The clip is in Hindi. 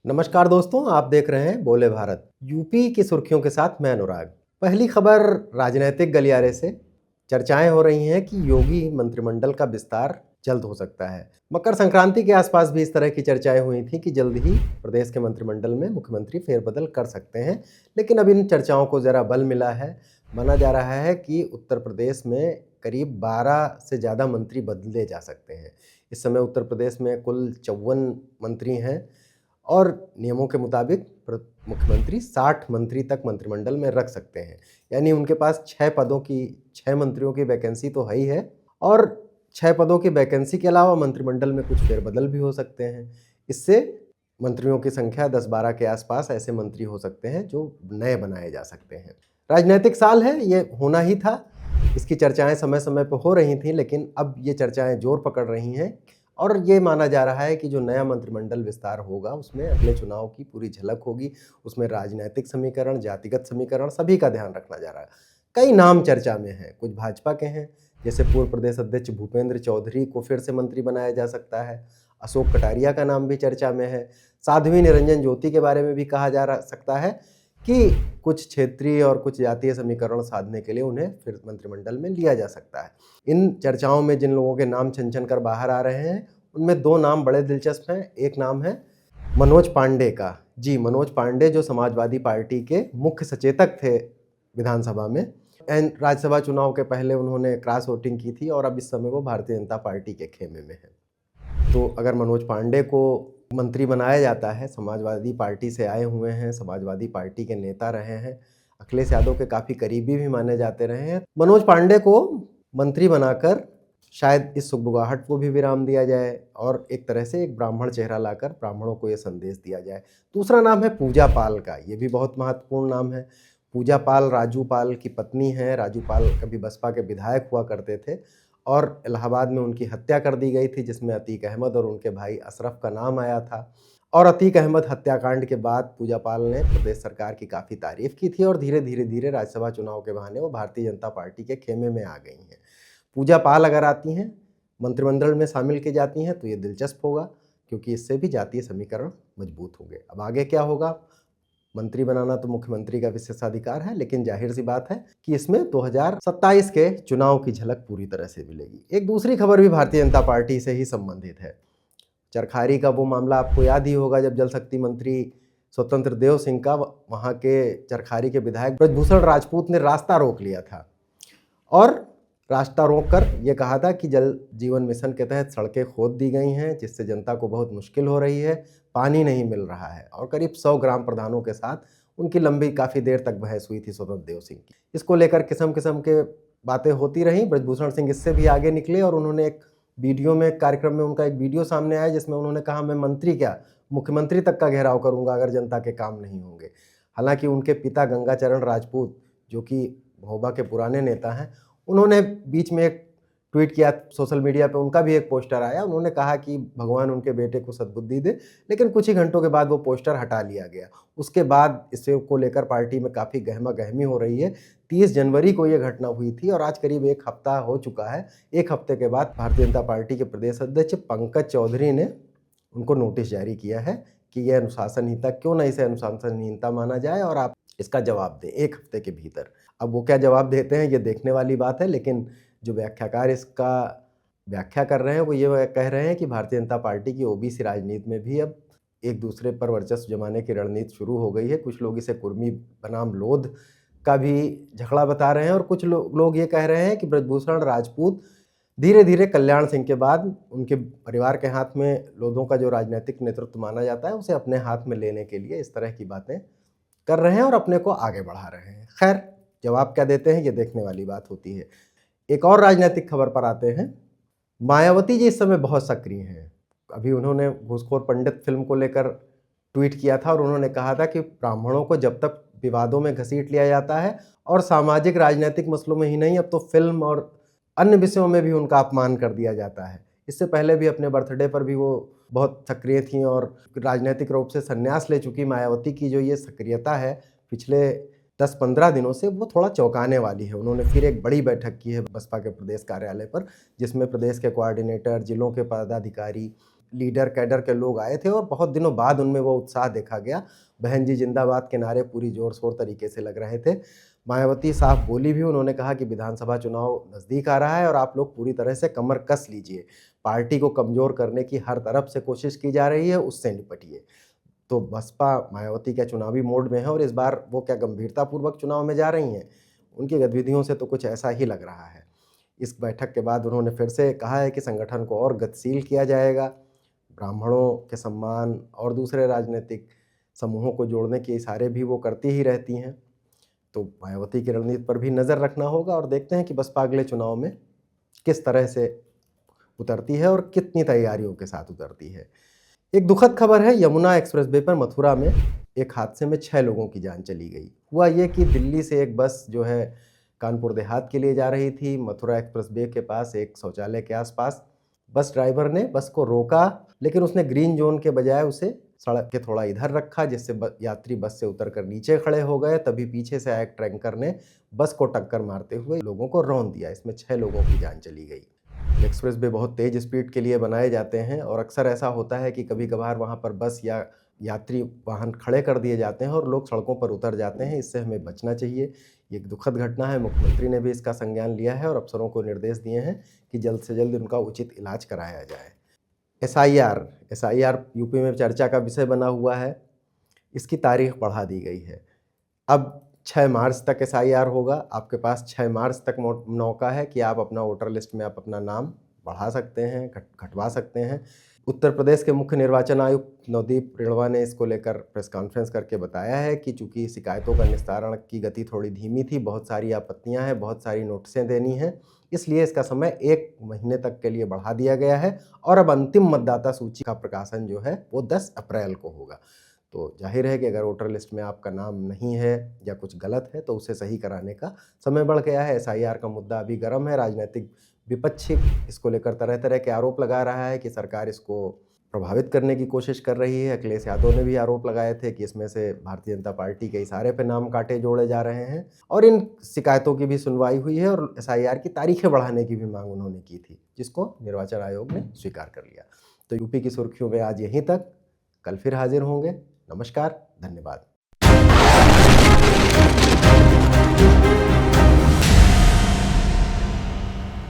नमस्कार दोस्तों, आप देख रहे हैं बोले भारत। यूपी की सुर्खियों के साथ मैं अनुराग। पहली खबर राजनीतिक गलियारे से। चर्चाएं हो रही हैं कि योगी मंत्रिमंडल का विस्तार जल्द हो सकता है। मकर संक्रांति के आसपास भी इस तरह की चर्चाएं हुई थी कि जल्द ही प्रदेश के मंत्रिमंडल में मुख्यमंत्री फेरबदल कर सकते हैं, लेकिन अब इन चर्चाओं को जरा बल मिला है। माना जा रहा है कि उत्तर प्रदेश में करीब 12 से ज़्यादा मंत्री बदले जा सकते हैं। इस समय उत्तर प्रदेश में कुल 54 मंत्री हैं और नियमों के मुताबिक मुख्यमंत्री 60 मंत्री तक मंत्रिमंडल में रख सकते हैं। यानी उनके पास 6 मंत्रियों की वैकेंसी तो है ही है, और 6 पदों की वैकेंसी के अलावा मंत्रिमंडल में कुछ फेरबदल भी हो सकते हैं। इससे मंत्रियों की संख्या 10-12 के आसपास ऐसे मंत्री हो सकते हैं जो नए बनाए जा सकते हैं। राजनीतिक साल है, ये होना ही था। इसकी चर्चाएं समय समय पर हो रही थी, लेकिन अब ये चर्चाएं जोर पकड़ रही हैं और ये माना जा रहा है कि जो नया मंत्रिमंडल विस्तार होगा उसमें अगले चुनाव की पूरी झलक होगी। उसमें राजनीतिक समीकरण, जातिगत समीकरण सभी का ध्यान रखा जा रहा है। कई नाम चर्चा में हैं, कुछ भाजपा के हैं, जैसे पूर्व प्रदेश अध्यक्ष भूपेंद्र चौधरी को फिर से मंत्री बनाया जा सकता है। अशोक कटारिया का नाम भी चर्चा में है। साध्वी निरंजन ज्योति के बारे में भी कहा जा सकता है कि कुछ क्षेत्रीय और कुछ जातीय समीकरण साधने के लिए उन्हें फिर मंत्रिमंडल में लिया जा सकता है। इन चर्चाओं में जिन लोगों के नाम छन कर बाहर आ रहे हैं, उनमें 2 नाम बड़े दिलचस्प हैं। एक नाम है मनोज पांडे का। जी, मनोज पांडे जो समाजवादी पार्टी के मुख्य सचेतक थे विधानसभा में। राज्यसभा चुनाव के पहले उन्होंने क्रॉस वोटिंग की थी और अब इस समय वो भारतीय जनता पार्टी के खेमे में है। तो अगर मनोज पांडे को मंत्री बनाया जाता है, समाजवादी पार्टी से आए हुए हैं, समाजवादी पार्टी के नेता रहे हैं, अखिलेश यादव के काफ़ी करीबी भी माने जाते रहे हैं। मनोज पांडे को मंत्री बनाकर शायद इस सुगबुगाहट को भी विराम दिया जाए और एक तरह से एक ब्राह्मण चेहरा लाकर ब्राह्मणों को ये संदेश दिया जाए। दूसरा नाम है पूजा पाल का। ये भी बहुत महत्वपूर्ण नाम है। पूजा पाल राजू पाल की पत्नी है। राजू पाल कभी बसपा के विधायक हुआ करते थे और इलाहाबाद में उनकी हत्या कर दी गई थी, जिसमें अतीक अहमद और उनके भाई अशरफ का नाम आया था। और अतीक अहमद हत्याकांड के बाद पूजा पाल ने प्रदेश सरकार की काफ़ी तारीफ की थी और धीरे धीरे राज्यसभा चुनाव के बहाने वो भारतीय जनता पार्टी के खेमे में आ गई हैं। पूजा पाल अगर आती हैं, मंत्रिमंडल में शामिल की जाती हैं, तो ये दिलचस्प होगा, क्योंकि इससे भी जातीय समीकरण मजबूत होंगे। अब आगे क्या होगा, मंत्री बनाना तो मुख्यमंत्री का विशेषाधिकार है, लेकिन जाहिर सी बात है कि इसमें 2027 के चुनाव की झलक पूरी तरह से मिलेगी। एक दूसरी खबर भी भारतीय जनता पार्टी से ही संबंधित है। चरखारी का वो मामला आपको याद ही होगा, जब जल शक्ति मंत्री स्वतंत्र देव सिंह का वहाँ के चरखारी के विधायक ब्रजभूषण राजपूत ने रास्ता रोक लिया था और रास्ता रोककर ये कहा था कि जल जीवन मिशन के तहत सड़कें खोद दी गई हैं, जिससे जनता को बहुत मुश्किल हो रही है, पानी नहीं मिल रहा है। और करीब 100 ग्राम प्रधानों के साथ उनकी लंबी काफ़ी देर तक बहस हुई थी स्वतंत्र देव सिंह की। इसको लेकर किस्म किस्म के बातें होती रहीं। ब्रजभूषण सिंह इससे भी आगे निकले और उन्होंने एक वीडियो में, कार्यक्रम में उनका एक वीडियो सामने आया जिसमें उन्होंने कहा, मैं मंत्री क्या, मुख्यमंत्री तक का घेराव करूँगा अगर जनता के काम नहीं होंगे। हालांकि उनके पिता गंगाचरण राजपूत, जो कि महोबा के पुराने नेता हैं, उन्होंने बीच में एक ट्वीट किया सोशल मीडिया पे, उनका भी एक पोस्टर आया। उन्होंने कहा कि भगवान उनके बेटे को सद्बुद्धि दे, लेकिन कुछ ही घंटों के बाद वो पोस्टर हटा लिया गया। उसके बाद इसे को लेकर पार्टी में काफ़ी गहमा गहमी हो रही है। 30 जनवरी को ये घटना हुई थी और आज करीब 1 हफ्ता हो चुका है। 1 हफ्ते के बाद भारतीय जनता पार्टी के प्रदेश अध्यक्ष पंकज चौधरी ने उनको नोटिस जारी किया है कि यह अनुशासनहीनता, क्यों ना इसे अनुशासनहीनता माना जाए और आप इसका जवाब दें 1 हफ्ते के भीतर। अब वो क्या जवाब देते हैं ये देखने वाली बात है, लेकिन जो व्याख्याकार इसका व्याख्या कर रहे हैं वो ये कह रहे हैं कि भारतीय जनता पार्टी की ओबीसी राजनीति में भी अब एक दूसरे पर वर्चस्व जमाने की रणनीति शुरू हो गई है। कुछ लोग इसे कुर्मी बनाम लोध का भी झगड़ा बता रहे हैं और कुछ लोग ये कह रहे हैं कि ब्रजभूषण राजपूत धीरे धीरे कल्याण सिंह के बाद उनके परिवार के हाथ में लोधों का जो राजनीतिक नेतृत्व माना जाता है उसे अपने हाथ में लेने के लिए इस तरह की बातें कर रहे हैं और अपने को आगे बढ़ा रहे हैं। खैर, जवाब क्या देते हैं ये देखने वाली बात होती है। एक और राजनीतिक खबर पर आते हैं। मायावती जी इस समय बहुत सक्रिय हैं। अभी उन्होंने घूसखोर पंडित फिल्म को लेकर ट्वीट किया था और उन्होंने कहा था कि ब्राह्मणों को जब तक विवादों में घसीट लिया जाता है और सामाजिक राजनीतिक मसलों में ही नहीं, अब तो फिल्म और अन्य विषयों में भी उनका अपमान कर दिया जाता है। इससे पहले भी अपने बर्थडे पर भी वो बहुत सक्रिय थी और राजनीतिक रूप से संन्यास ले चुकी मायावती की जो ये सक्रियता है पिछले 10-15 दिनों से, वो थोड़ा चौंकाने वाली है। उन्होंने फिर एक बड़ी बैठक की है बसपा के प्रदेश कार्यालय पर, जिसमें प्रदेश के कोऑर्डिनेटर, जिलों के पदाधिकारी, लीडर कैडर के लोग आए थे और बहुत दिनों बाद उनमें वो उत्साह देखा गया। बहन जी जिंदाबाद के नारे पूरी जोर शोर तरीके से लग रहे थे। मायावती साफ बोली भी, उन्होंने कहा कि विधानसभा चुनाव नज़दीक आ रहा है और आप लोग पूरी तरह से कमर कस लीजिए। पार्टी को कमज़ोर करने की हर तरफ से कोशिश की जा रही है, उससे निपटिए। तो बसपा मायावती क्या चुनावी मोड में है और इस बार वो क्या गंभीरतापूर्वक चुनाव में जा रही हैं? उनकी गतिविधियों से तो कुछ ऐसा ही लग रहा है। इस बैठक के बाद उन्होंने फिर से कहा है कि संगठन को और गतिशील किया जाएगा। ब्राह्मणों के सम्मान और दूसरे राजनीतिक समूहों को जोड़ने के इशारे भी वो करती ही रहती हैं। तो मायावती की रणनीति पर भी नज़र रखना होगा और देखते हैं कि बसपा अगले चुनाव में किस तरह से उतरती है और कितनी तैयारियों के साथ उतरती है। एक दुखद खबर है, यमुना एक्सप्रेसवे पर मथुरा में एक हादसे में 6 लोगों की जान चली गई। हुआ ये कि दिल्ली से एक बस जो है कानपुर देहात के लिए जा रही थी। मथुरा एक्सप्रेसवे के पास एक शौचालय के आसपास बस ड्राइवर ने बस को रोका, लेकिन उसने ग्रीन जोन के बजाय उसे सड़क के थोड़ा इधर रखा, जिससे यात्री बस से उतरकर नीचे खड़े हो गए। तभी पीछे से आए एक टैंकर ने बस को टक्कर मारते हुए लोगों को रौंद दिया। इसमें 6 लोगों की जान चली गई। एक्सप्रेसवे बहुत तेज़ स्पीड के लिए बनाए जाते हैं और अक्सर ऐसा होता है कि कभी-कभार वहाँ पर बस या यात्री वाहन खड़े कर दिए जाते हैं और लोग सड़कों पर उतर जाते हैं। इससे हमें बचना चाहिए। ये एक दुखद घटना है। मुख्यमंत्री ने भी इसका संज्ञान लिया है और अफसरों को निर्देश दिए हैं कि जल्द से जल्द उनका उचित इलाज कराया जाए। एसआईआर यूपी में चर्चा का विषय बना हुआ है। इसकी तारीख बढ़ा दी गई है। अब 6 मार्च तक एसआईआर होगा। आपके पास 6 मार्च तक मौका है कि आप अपना वोटर लिस्ट में आप अपना नाम बढ़ा सकते हैं, घटवा सकते हैं। उत्तर प्रदेश के मुख्य निर्वाचन आयुक्त नवदीप रेणवा ने इसको लेकर प्रेस कॉन्फ्रेंस करके बताया है कि चूंकि शिकायतों का निस्तारण की गति थोड़ी धीमी थी, बहुत सारी आपत्तियां हैं, बहुत सारी नोटिसें देनी हैं, इसलिए इसका समय 1 महीने तक के लिए बढ़ा दिया गया है और अब अंतिम मतदाता सूची का प्रकाशन जो है वो 10 अप्रैल को होगा। तो जाहिर है कि अगर वोटर लिस्ट में आपका नाम नहीं है या कुछ गलत है तो उसे सही कराने का समय बढ़ गया है। एसआईआर का मुद्दा अभी गर्म है। राजनीतिक विपक्ष इसको लेकर तरह तरह के आरोप लगा रहा है कि सरकार इसको प्रभावित करने की कोशिश कर रही है। अखिलेश यादव ने भी आरोप लगाए थे कि इसमें से भारतीय जनता पार्टी के इशारे पर नाम काटे जोड़े जा रहे हैं और इन शिकायतों की भी सुनवाई हुई है और एसआईआर की तारीखें बढ़ाने की भी मांग उन्होंने की थी, जिसको निर्वाचन आयोग ने स्वीकार कर लिया। तो यूपी की सुर्खियों में आज यहीं तक। कल फिर हाजिर होंगे। नमस्कार, धन्यवाद।